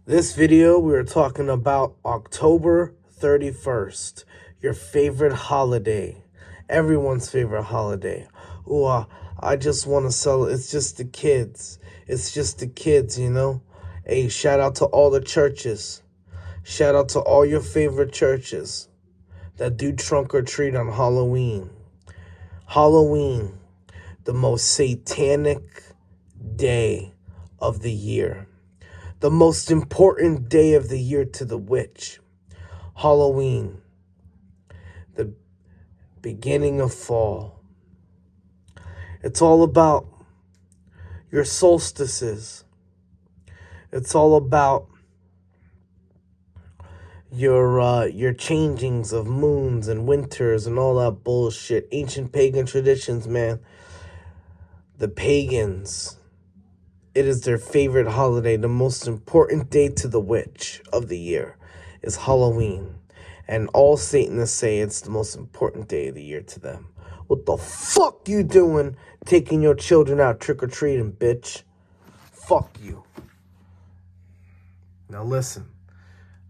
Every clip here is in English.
This video, we are talking about October 31st, your favorite holiday, everyone's favorite holiday. Ooh, I just want to sell it. It's just the kids. It's just the kids, you know? Hey, shout out to all the churches. Shout out to all your favorite churches that do trunk or treat on Halloween. Halloween, the most satanic day of the year. The most important day of the year to the witch. Halloween, the beginning of fall. It's all about your solstices. It's all about your changings of moons and winters and all that bullshit. Ancient pagan traditions, man. The pagans, it is their favorite holiday. The most important day to the witch of the year is Halloween. And all Satanists say it's the most important day of the year to them. What the fuck you doing taking your children out trick-or-treating, bitch? Fuck you. Now listen,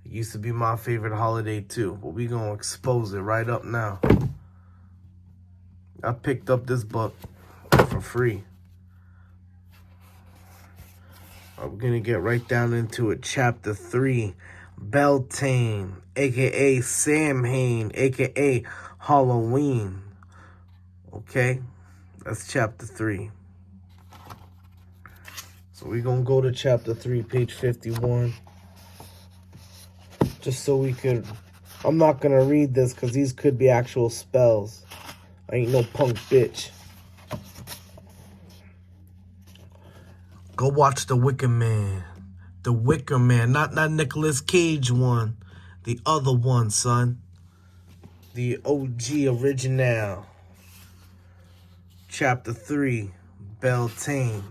it used to be my favorite holiday too, but we gonna expose it right up now. I picked up this book for free. I'm gonna get right down into it. Chapter 3, Beltane, aka Samhain, aka Halloween. Okay, that's chapter 3. So we're gonna go to chapter 3, page 51. Just so we could, I'm not gonna read this because these could be actual spells. I ain't no punk bitch. Go watch The Wicker Man. The Wicker Man, not Nicolas Cage one. The other one, son. The OG original. Chapter 3, Beltane.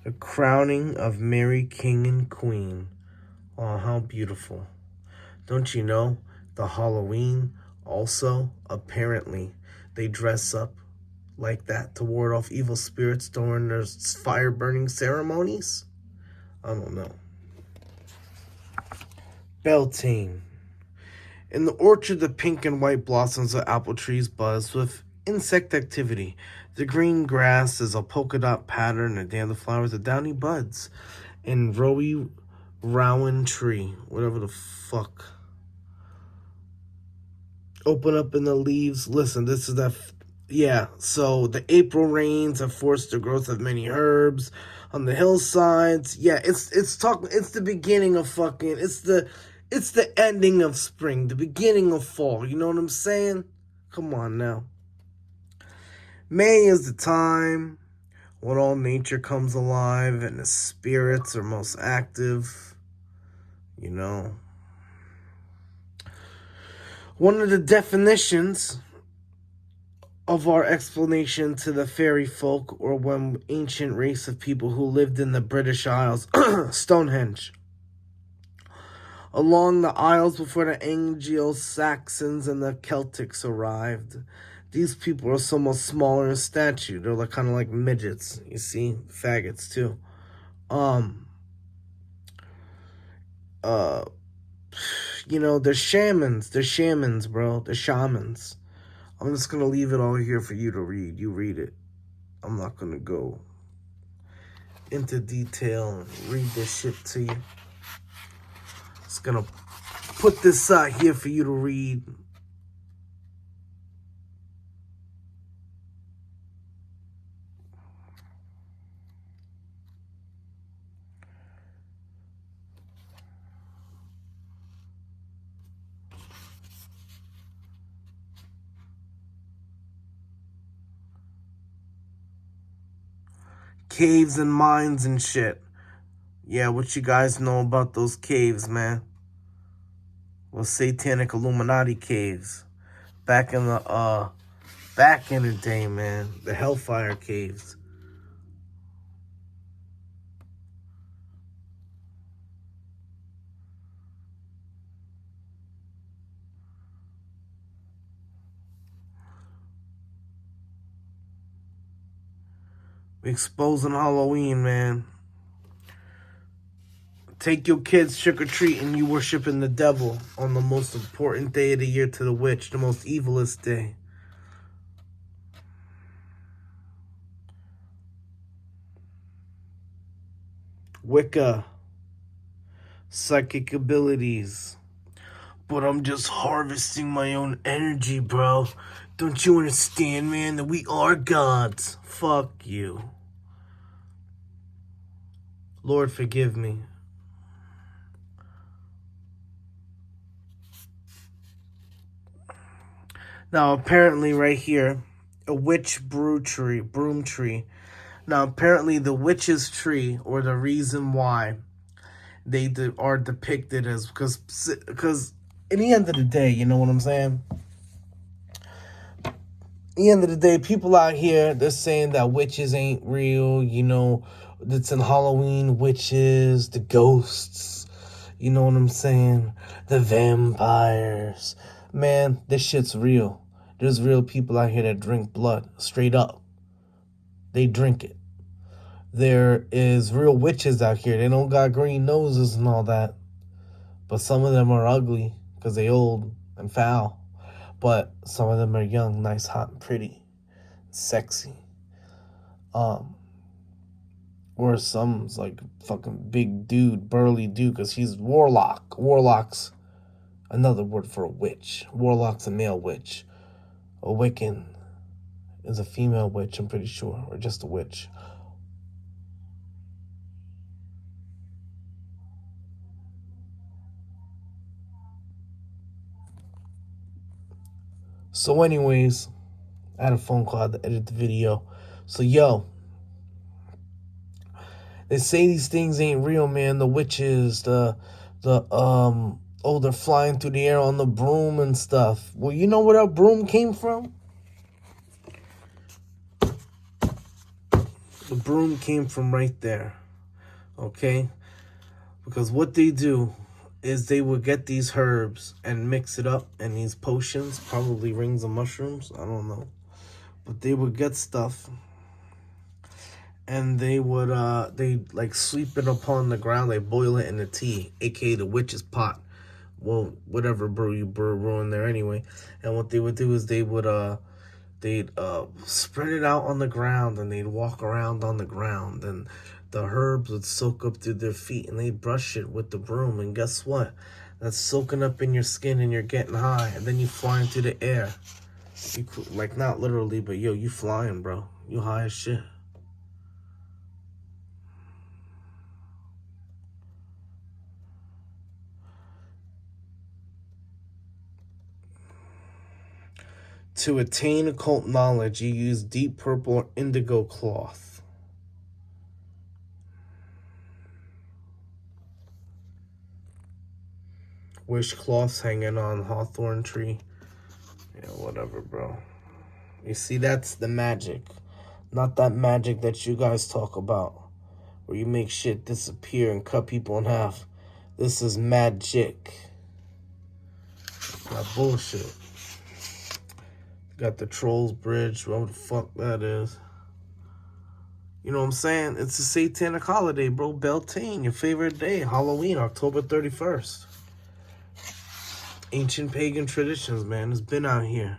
The crowning of Mary, King and Queen. Oh, how beautiful. Don't you know, the Halloween also, apparently, they dress up like that to ward off evil spirits during their fire burning ceremonies? I don't know. Beltane. In the orchard, the pink and white blossoms of apple trees buzz with insect activity. The green grass is a polka dot pattern, and dandelion flowers are downy buds. And rowan tree, whatever the fuck. Open up in the leaves. Listen, this is that. Yeah, so the April rains have forced the growth of many herbs on the hillsides. Yeah, it's the beginning of fucking. It's the ending of spring, the beginning of fall. You know what I'm saying? Come on now. May is the time when all nature comes alive and the spirits are most active. You know. One of the definitions of our explanation to the fairy folk, or one ancient race of people who lived in the British Isles, Stonehenge. Along the Isles before the Anglo-Saxons and the Celtics arrived, these people are somewhat smaller in stature. They're kind of like midgets, you see, faggots too. They're shamans. They're shamans, bro. They're shamans. I'm just going to leave it all here for you to read. You read it. I'm not going to go into detail and read this shit to you. Just going to put this out here for you to read. Caves and mines and shit. Yeah, what you guys know about those caves, man? Those satanic Illuminati caves. Back in the day, man. The Hellfire caves. We exposing Halloween, man. Take your kids trick-or-treating, you worshiping the devil on the most important day of the year to the witch, the most evilest day. Wicca. Psychic abilities. But I'm just harvesting my own energy, bro. Don't you understand, man, that we are gods? Fuck you. Lord, forgive me. Now, apparently right here, a witch broom tree. Now, apparently the witch's tree, or the reason why they are depicted as, because in the end of the day, you know what I'm saying? At the end of the day, people out here, they're saying that witches ain't real, you know, it's in Halloween, witches, the ghosts, you know what I'm saying? The vampires. Man, this shit's real. There's real people out here that drink blood, straight up. They drink it. There is real witches out here. They don't got green noses and all that. But some of them are ugly because they old and foul. But some of them are young, nice, hot, and pretty, sexy. Or some's like fucking big dude, burly dude, because he's warlock. Warlock's another word for a witch. Warlock's a male witch. A Wiccan is a female witch, I'm pretty sure, or just a witch. So anyways, I had a phone call, I had to edit the video. So yo, they say these things ain't real, man. The witches, they're flying through the air on the broom and stuff. Well, you know where that broom came from? The broom came from right there, okay? Because what they do is they would get these herbs and mix it up in these potions, probably rings of mushrooms, I don't know. But they would get stuff and they would they like sweep it upon the ground, they boil it in the tea, aka the witch's pot. Well, whatever brew you brew in there anyway. And what they would do is they'd spread it out on the ground and they'd walk around on the ground and the herbs would soak up through their feet and they'd brush it with the broom, and guess what? That's soaking up in your skin and you're getting high, and then you flying through the air. You like, not literally, but yo, you flying, bro. You high as shit. To attain occult knowledge, you use deep purple or indigo cloth. Wish cloths hanging on hawthorn tree. Yeah, whatever, bro. You see, that's the magic. Not that magic that you guys talk about, where you make shit disappear and cut people in half. This is magic. That bullshit. Got the Trolls Bridge, whatever the fuck that is. You know what I'm saying? It's a satanic holiday, bro. Beltane, your favorite day. Halloween, October 31st. Ancient pagan traditions, man. It's been out here.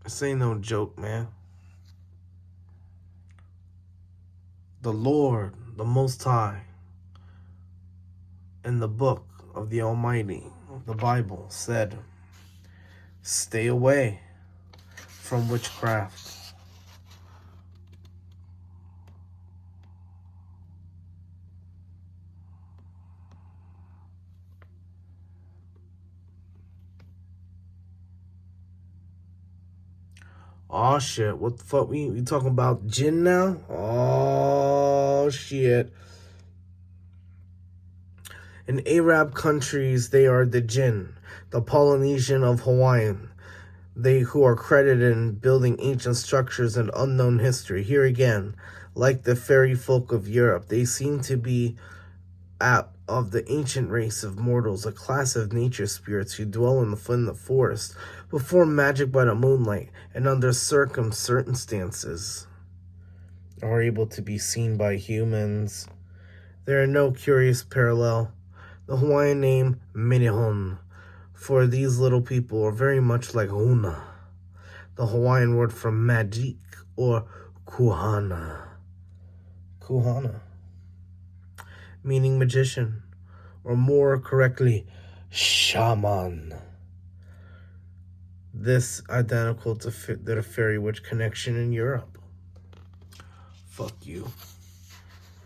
This ain't no joke, man. The Lord, the Most High, in the book of the Almighty, the Bible, said, stay away from witchcraft. Oh shit, what the fuck? We talking about jinn now? Oh shit. In Arab countries, they are the jinn, the Polynesian of Hawaiian. They who are credited in building ancient structures and unknown history. Here again, like the fairy folk of Europe, they seem to be of the ancient race of mortals, a class of nature spirits who dwell in the forest, perform magic by the moonlight, and under circumstances are able to be seen by humans. There are no curious parallel. The Hawaiian name Minihon for these little people are very much like Huna, the Hawaiian word for magic, or Kuhana. Kuhana, meaning magician, or more correctly, shaman. This identical to the fairy witch connection in Europe. Fuck you.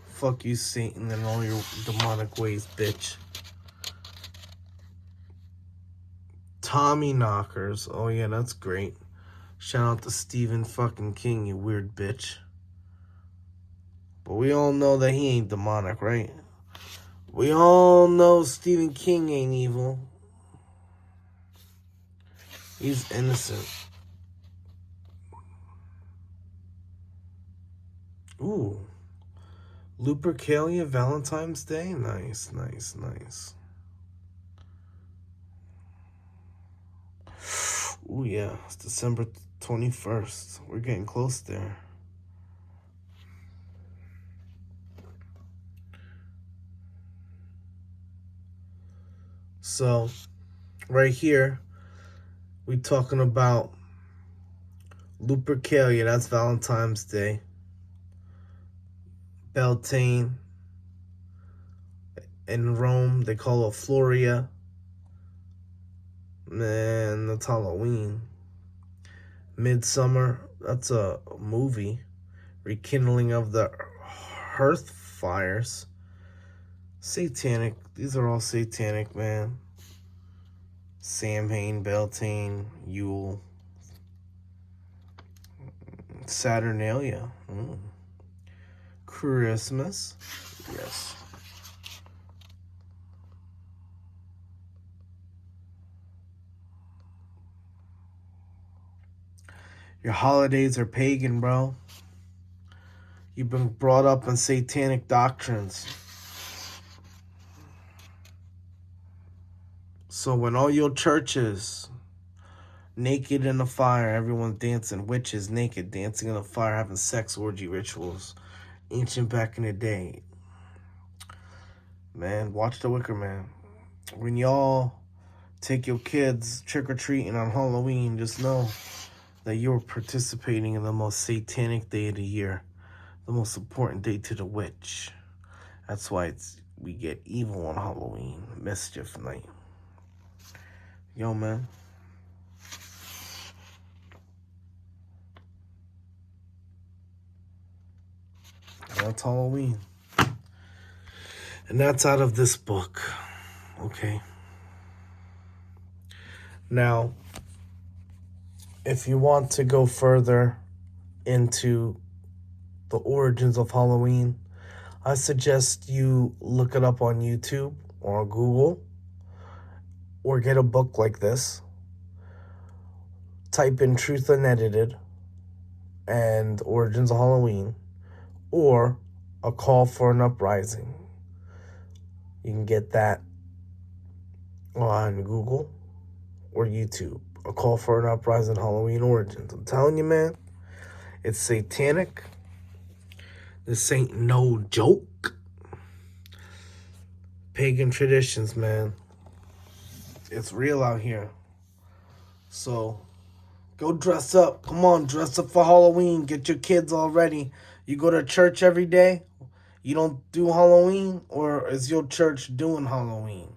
Fuck you, Satan, and all your demonic ways, bitch. Tommy knockers. Oh yeah, that's great. Shout out to Stephen fucking King, you weird bitch. But we all know that he ain't demonic, right? We all know Stephen King ain't evil. He's innocent. Ooh. Lupercalia Valentine's Day? Nice, nice, nice. Ooh, yeah. It's December 21st. We're getting close there. So, right here, we talking about Lupercalia. That's Valentine's Day. Beltane. In Rome, they call it Floria. Man, that's Halloween. Midsummer, that's a movie. Rekindling of the hearth fires. Satanic. These are all satanic, man. Samhain, Beltane, Yule. Saturnalia. Christmas. Yes. Your holidays are pagan, bro. You've been brought up in satanic doctrines. So when all your churches, naked in the fire, everyone's dancing, witches naked, dancing in the fire, having sex orgy rituals, ancient back in the day. Man, watch The Wicker Man. When y'all take your kids trick-or-treating on Halloween, just know that you're participating in the most satanic day of the year, the most important day to the witch. That's why we get evil on Halloween, mischief night. Yo, man. That's Halloween. And that's out of this book. Okay. Now, if you want to go further into the origins of Halloween, I suggest you look it up on YouTube or on Google, or get a book like this. Type in Truth Unedited and Origins of Halloween, or A Call for an Uprising. You can get that on Google or YouTube. A Call for an Uprising, Halloween Origins. I'm telling you, man, it's satanic. This ain't no joke. Pagan traditions, man. It's real out here. So, go dress up. Come on, dress up for Halloween. Get your kids all ready. You go to church every day? You don't do Halloween? Or is your church doing Halloween?